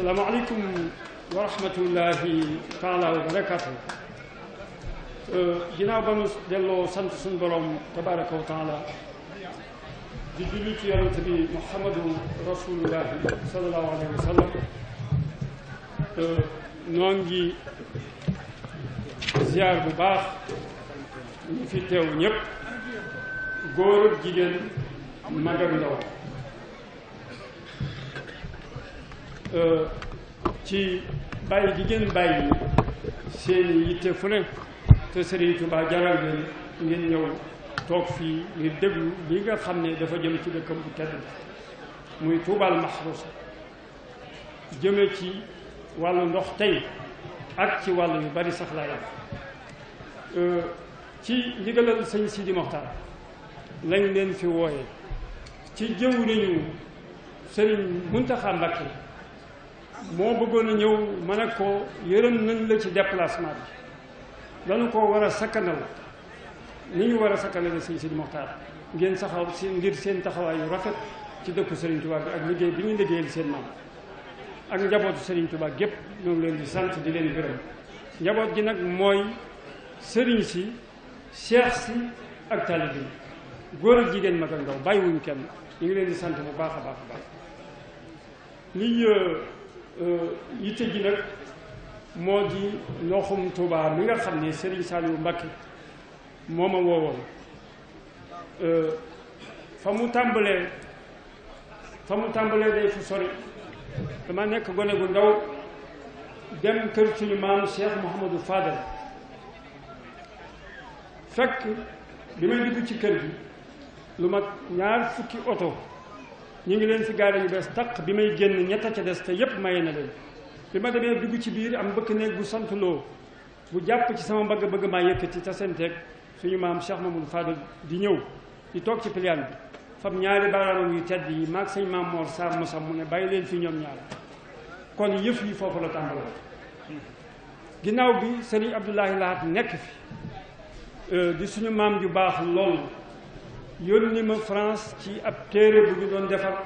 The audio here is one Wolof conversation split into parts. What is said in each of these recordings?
asalaamaaleykum wa rahmatullahi taala wa barakatu. ginnaaw ba nu delloo sant suñu borom tabaraka wa taala di julli ci yonent bi muhammadu rasulullahi sallallahu alayhi wa sallam, noo ngi ziar bu baax ñu fi teew ñëpp, góor ak jigéen, mag ak ndaw, ci bàyyi gi ngeen bàyyi seen yitte fu ne te Serigne Touba jaral leen ngeen ñëw toog fii ngir déglu li nga xam ne dafa jëm ci dëkkam bu tedd muy Touba al Mahrousa, jëme ci wàllu ndox tey ak ci wàllu yu bari sax laa yàq. ci ndigalal sëñ Sidi Mokhtar lañ leen fi wooye ci jëwriñu Serigne Mountakha Mbacké, moo bëggoon a ñëw ma ne ko yërëm nañ la ci déplacement bi, dañu ko war a sakkanal ni ñu war a sakkanale sëñ Sidi Mokhtar ngeen saxaw si ngir seen taxawaay yu rafet ci dëkku Serigne Touba bi ak liggéey bi ñu liggéeyal seen maam ak njabootu Serigne Touba gépp ñoo ngi leen di sant di leen gërëm. njaboot gi nag mooy sëriñ si, cheikh si ak taalibe yi, góor ak jigéen, mag ak ndaw, bàyyiwuñ kenn. ñu ngi leen di sant bu baax a baax a baax. lii yitte ji nag moo di ndoxum Touba mi nga xam ne Serigne Saliou Mbacké moo ma woowoon. fa mu tàmbalee day fu sori. dama nekk gone gu ndaw dem kër suñu maam Cheikh Mouhamadou Fadal, fekk bi may dugg ci kër gi lu mat 2 fukki oto ñu ngi leen fi gaare yu bees tàq. bi may génn ñetta ca des te yépp maye na leen. bi ma demee dugg ci biir am bëkk néeg bu sant loo bu jàpp ci sama mbagg bëgg maa yëkkati te seen teeg suñu maam Cheikh Mamadou Fadal di ñëw di toog ci pliaan bi, fam ñaari baaraamam yu tedd yi maag sëñ maam Mor Sarr mosam mu ne bàyyi leen fi ñoom ñaar. kon yëf yi foofu la tàmbalee. ginnaaw bi sëriñ Abdoulahi Lahat nekk fi di suñu maam ju baax lool, yónni ma France ci ab téere bu ñu doon defar,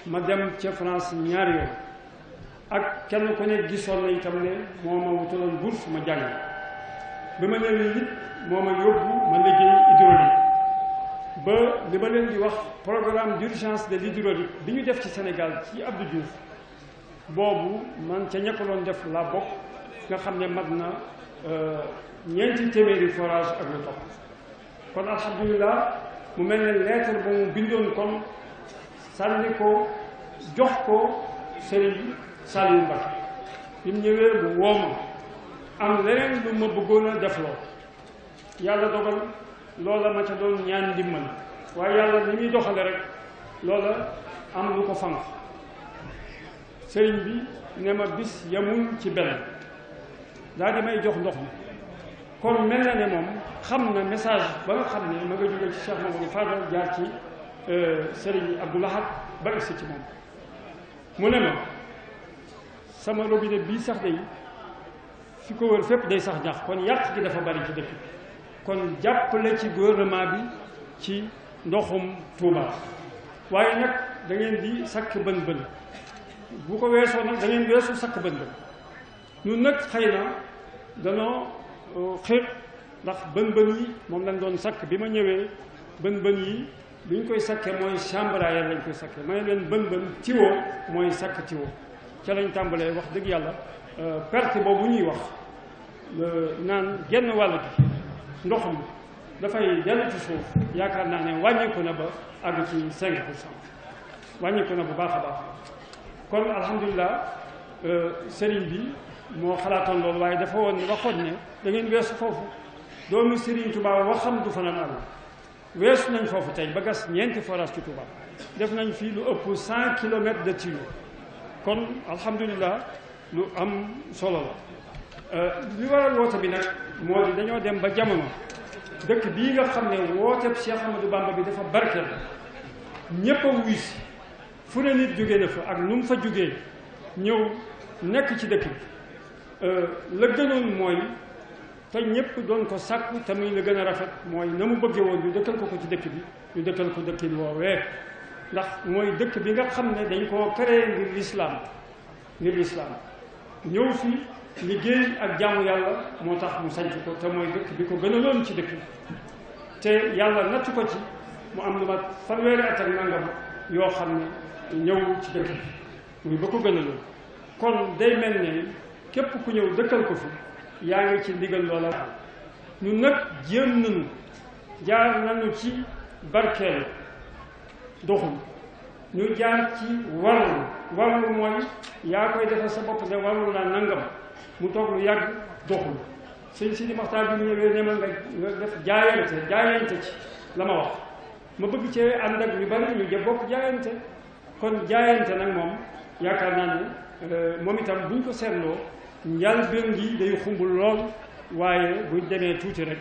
ma dem ca France 2 yoon, ak kenn ku ne gisoon na itam ne moo ma wutaloon bourse ma jàng. bi ma ñëwee it moo ma yóbbu ma liggéey hydraulique ba li ma leen di wax programme d'urgence de l'hydraulique bi ñu def ci Sénégal ci Abdou Diouf, boobu man ca ña ko doon def laa bokk, nga xam ne mat na 4 téeméeri forage ak lu topp. kon alhamdulilah mu mel ne lettre ba mu bindoon kon sànni ko jox ko Serigne Saliou Mbacké. bi mu ñëwee bu wooma am leneen lu ma bëggoon a def loo, yàlla dogal loola ma ca doon ñaan ndimbal, waaye yàlla ni muy doxale rek loola am lu ko fanq. sëriñ bi ne ma bis yamul ci benn daal di may jox ndox mi. kon mel na ne moom xam na message ba nga xam ne ma nga jóge ci Cheikh Mamadou Fadal jaar ci Serigne Abdou Lahad ba egsi ci moom. mu ne ma sama robinet bii sax day fi ko wër fépp day sax ñax, kon yàq gi dafa bari ci dëkk bi, kon jàppale ci gouvernement bi ci ndoxum Touba. waaye nag da ngeen di sakk bën bën, bu ko weesoo nag da ngeen weesu sakk bën bën. ñun nag xëy na danoo xeet, ndax bën bën yi moom lañ doon sakk. bi ma ñëwee bën bën yi bi ñu koy sakkee mooy chambre à air lañ koy sakkee, ma ne leen bën bën tiwo mooy sakk tiwo. ca lañ tàmbalee wax dëgg yàlla perte boobu ñuy wax naan genn wàll gi ndox mi dafay dellu ci suuf, yaakaar naa ne wàññeeku na ba àgg ci 5%, wàññeeku na bu baax a baax. kon alhamdulilah sëriñ bi moo xalaatoon loolu, waaye dafa waxoon ne da ngeen weesu foofu. doomu Serigne Touba waxam du fanaan àll. weesu nañ foofu tey ba gas 4 forage ci Touba, def nañ fii lu ëpp 100 kilomètres de tuyau. kon alhamdulilah lu am solo la. li waral woote bi nag moo di dañoo dem ba jamono dëkk bii nga xam ne wooteeb Cheikh Amadou Bamba bi dafa barkeel, ñépp a wuy si, fu ne nit jóge na fa ak nu mu fa jógee ñëw nekk ci dëkk bi. la gënoon mooy te ñëpp doon ko sàkku te muy la gën a rafet mooy na mu bëggee woon ñu dëkkal ko ci dëkk bi, ñu dëkkal ko dëkkin woowee. ndax mooy dëkk bi nga xam ne dañ koo créé ngir lislaam ngir lislaam ñëw fi liggéey ak jaamu yàlla moo tax mu sanc ko te mooy dëkk bi ko gënaloon ci dëkk te yàlla natt ko ci mu am lu mat fanweeri at ak nangam yoo xam ne ñëw ci dëkk bi muy ba ko gënaloon kon day mel ne képp ku ñëw dëkkal ko fi yaa ngi ci ndigal loola ñun nag jéem nañu jaar nañu ci barkeelu doxul ñu jaar ci warlu mooy yaa koy defal sa bopp de warlu naa nangam mu toog lu yàgg doxul sëñ si di maxtaan bi mu ñëwee ne ma nga def jaayante ci la ma wax ma bëgg cee ànd ak ñu bari ñu jë bokk jaayante kon jaayante nag moom yaakaar naa ne moom itam buñ ko seetloo njëlbéen gi day xumbul lool waaye buñ demee tuuti rek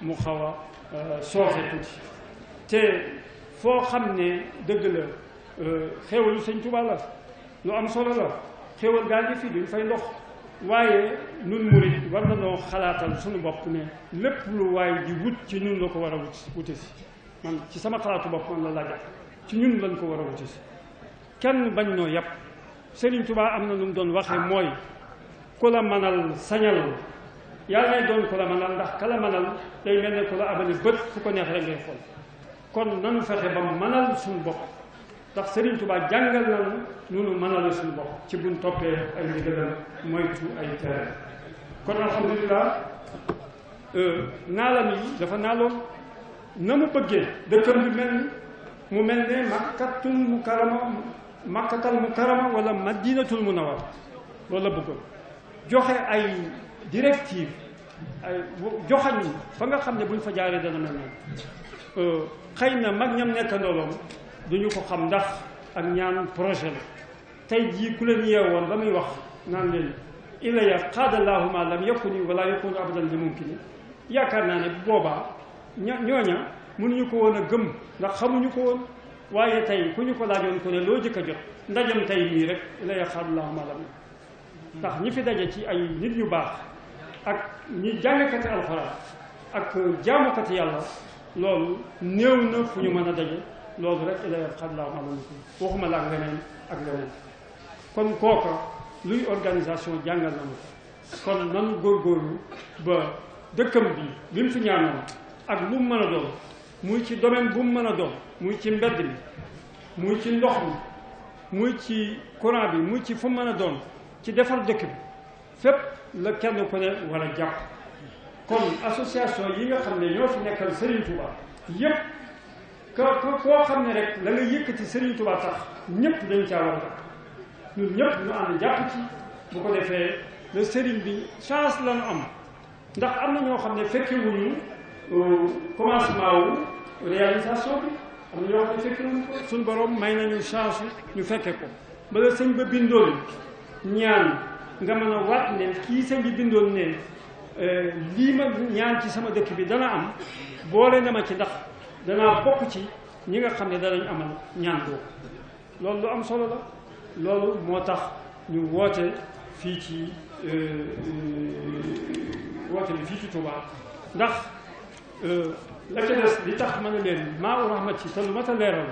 mu xaw a sooxe tuuti te foo xam ne dëgg la xéewalu sëñ Tuubaa la lu am solo la xéewal gaa ngi fi duñ fay ndox waaye nun murit war na noo xalaatal suñu bopp ne lépp lu waay di wut ci ñun la ko war a wute si man ci sama xalaatu bopp man la laaj ci ñun lañ ko war a wute si kenn bañ noo yàpp Sëriñ Tuubaa am na lu mu doon waxee mooy ku la manal sañal yàlla nay doon ku la manal ndax ka la manal day mel ne ku la abali bët fu ko neex rek ngay xool kon nanu fexe ba manal suñu bopp ndax Sëriñ Tuubaa jàngal nañu nunu manal suñu bopp ci buñ toppee ay ndigalam moytu ay tere kon alhamdulilah naalam yi dafa naaloon na mu bëggee dëkkam bi mu mel ne makkatal mukarrama wala madinatul munawwara loolu la bëggoon joxe ay directive ay joxañ fa nga xam ne buñ fa jaaree dana mel noonu xëy na mag ñam nekkandooloom duñu ko xam ndax ak ñaan projet la tey jii ku leen yeewoon ba muy wax naan leen ilaya qaadallahu ma lam yakuni wala yakunu abadan li mumkini yaakaar naa ne boobaa ñooña mënuñu ko woon a gëm ndax xamuñu ko woon waaye tey ku ñu ko laajoon ko ne loo jëkk a jot ndajam tey mii rek ilaya qaadallahu ma lam ndax ñi fi daje ci ay nit ñu baax ak ñi jàngkati alxuraan ak jaamukati yàlla loolu néew na fu ñu mën a daje loolu rek ilaya qaadallahu ma lam waxuma la ak leneen ak leneen kon kooka luy organisation jàngal na ma kon nanu góorgóorlu ba dëkkam bi mu fi ñaanoon ak lu mu mën a doon muy ci domaine bu mu mën a doon muy ci mbedd mi muy ci ndox mi muy ci courant bi muy ci fu mu mën a doon ci defar dëkk bi fépp la kenn ku ne war a jàpp kon association yi nga xam ne ñoo fi nekkal Serigne Touba yépp koo xam ne rek la nga yëkkati Serigne Touba tax ñëpp dañ caa war a jàpp ñun ñëpp ñu ànd jàpp ci bu ko defee le Serigne bi chance lañu am ndax am na ñoo xam ne fekke wuñu commencement wu réalisation bi am na ñoo xam ne fekke wuñu ko suñ borom may nañu chance ñu fekke ko bala sëñ ba bindoon ñaan nga mën a waat ne kii sëñ bi bindoon ne lii ma ñaan ci sama dëkk bi dana am boole na ma ci ndax danaa bokk ci ñi nga xam ne danañ amal ñaan boobu loolu lu am solo la loolu moo tax ñu woote fii ci Touba ndax la ca des li tax mën a leen maa u rahmati te lu mat a leeral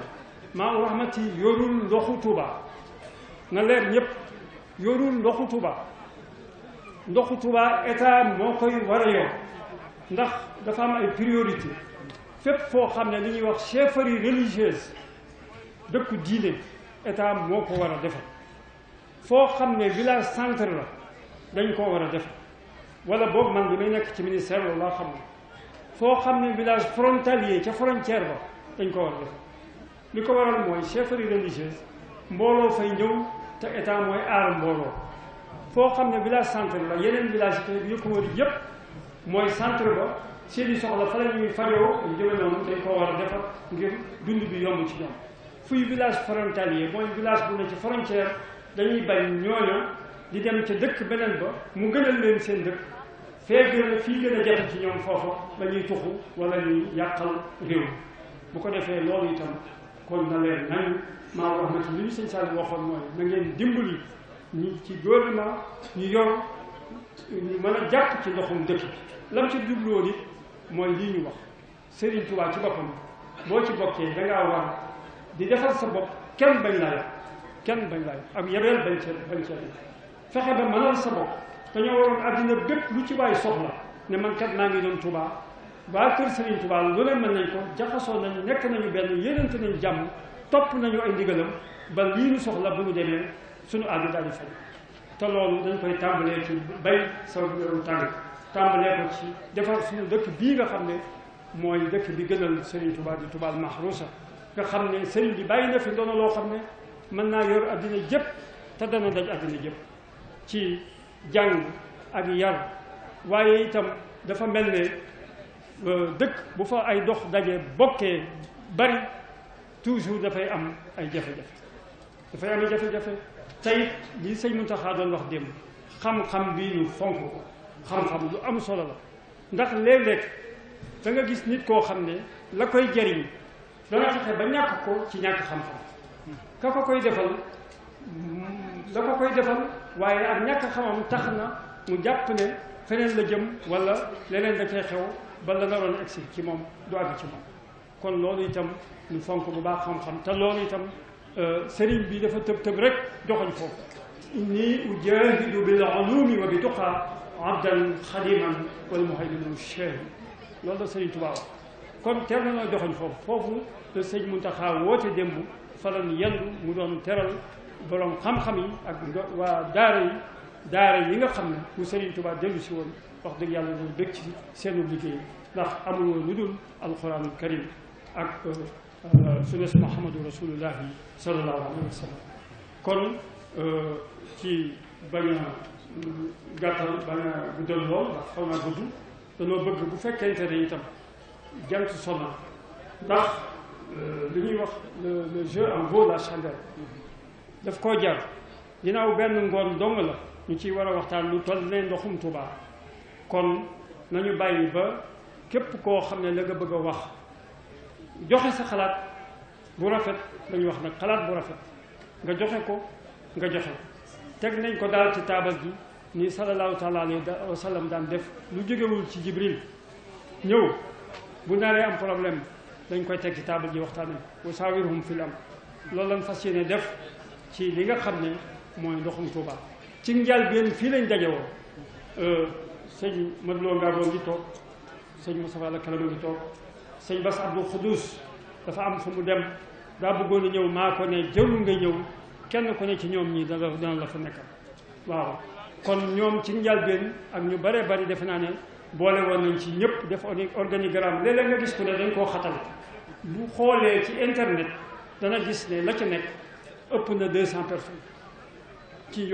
maa u rahmati yorul ndoxu Touba na leer ñëpp yorul ndoxu Touba état moo koy war a yor ndax dafa am ay priorité fépp foo xam ne li ñuy wax chefferie religieuse dëkku diine état moo ko war a defar foo xam ne village centre la dañ koo war a defar wala boog man bi may nekk ci ministère loolu laa xam ne foo xam ne village frontalier ca frontière ba dañ ko war a defar li ko waral mooy chefferie religieuse mbooloo fay ñëw te état mooy aar mbooloo foo xam ne village centre la yeneen village yi ko wër yépp mooy centre ba seeni soxla fa la ñuy fajoo ñu jëme noonu dañ koo war a defar ngir dund bi yomb ci ñoom fuy village frontalier mooy village bu ne ci frontière dañuy bañ ñooña di dem ca dëkk beneen ba mu gënal leen seen dëkk fii gën a jafe ci ñoom foofa la ñuy tuxu wala ñuy yàqal réew bu ko defee loolu itam kon na leen nañu maa wax na ci li ñu sëñ Sall waxoon mooy na ngeen dimbali ñi ci gouvernement ñu yor ñu mën a jàpp ci ndoxum dëkk bi lam ci jubluwoon it mooy lii ñu wax Serigne Touba ci boppam boo ci bokkee dangaa war di defal sa bopp kenn bañ laa yàq kenn bañ laay ak yabeel bañ cee fexe ba mënal sa bopp dañoo waroon àddina bépp lu ci waay soxla ne man kat maa ngi doon Touba waa kër Serigne Touba lu leen mën nañ ko jaxasoo nañu nekk nañu benn yéenante nañu jàmm topp nañu ay ndigalam ba lii ñu soxla bu ñu demee suñu àddu daal di fay te loolu dañ koy tàmbalee ci bay sa tànk tàmbalee ko ci defar suñu dëkk bii nga xam ne mooy dëkk bi gënal Serigne Touba di Touba al-Mahrousa nga xam ne Serigne bi bàyyi na fi ndono loo xam ne mën naa yor addina jëpp te dana daj addina jëpp ci jàng ak yar waaye itam dafa mel ne dëkk bu fa ay dox daje bokkee bari toujours dafay am ay jafe-jafe dafay am ay jafe-jafe tey li sëñ Muntaxa doon wax démb xam-xam bii ñu fonk ko xam-xam lu am solo la ndax léeg-léeg da nga gis nit koo xam ne la koy jariñ dana fexe ba ñàkk ko ci ñàkk xam-xam ka ko koy defal la ko koy defal waaye ak ñàkk xamam tax na mu jàpp ne feneen la jëm wala leneen da cay xew ba la naroon egsi ci moom du àgg ci moom kon loolu itam ñu fonk bu baax xam-xam te loolu itam sëriñ bi dafa tëb rek joxoñ foofu inni ujahidu bil ulumi wa bi tuqa abdan xadiman wal muhayminu shahi loolu la sëriñ Tuubaa wax kon teel na noo joxoñ foofu la sëñ Muntaxa woote démb falan yendu mu doon teral borom xam-xam yi ak waa daara yi nga xam ne bu sëriñ Tuubaa dellu si woon wax dëgg yàlla ñu bëgg ci seenu liggéey ndax amul woon lu dul alquranul karim ak sunnas muhammadu rasulullahi sallallahu alayhi wa sallam kon ci bañ a gàttal bañ a guddal lool ndax xaw naa gudd dañoo bëgg bu fekkente ne itam jant sonna ndax li ñuy wax le jeu en vaut la chandelle daf koo jar ginnaaw benn ngoon dong la ñu ciy war a waxtaan lu toll ne ndoxum Tuubaa kon nañu bàyyi ba képp koo xam ne la nga bëgg a wax joxe sa xalaat bu rafet lañu wax nag xalaat bu rafet nga joxe ko teg nañ ko daal ci taabal ji ni sallallahu taala alayhi wa sallam daan def lu jógewul ci Jibril ñëw bu naree am problème dañ koy teg ci taabal ji waxtaane wa saawirhum fil amr loolu lañ fas yéene def ci li nga xam ne mooy ndoxum Tuubaa ci njëlbéen fii lañ dajewoo sëñ Modou Lo Ngaboo ngi toog sëñ Moustapha la Kalama ngi toog sëñ Bass Abdou Khoudous dafa am fu mu dem daa bëggoon a ñëw maa ko ne jëlu nga ñëw kenn ku ne ci ñoom ñi dana la fa nekkal waaw kon ñoom ci njëlbéen ak ñu bare bari defe naa ne boole woon nañ ci ñëpp def organigramme léeg-léeg nga gis ku ne dañ koo xatal bu xoolee ci internet dana gis ne la ca nekk ëpp na 200 personnes ci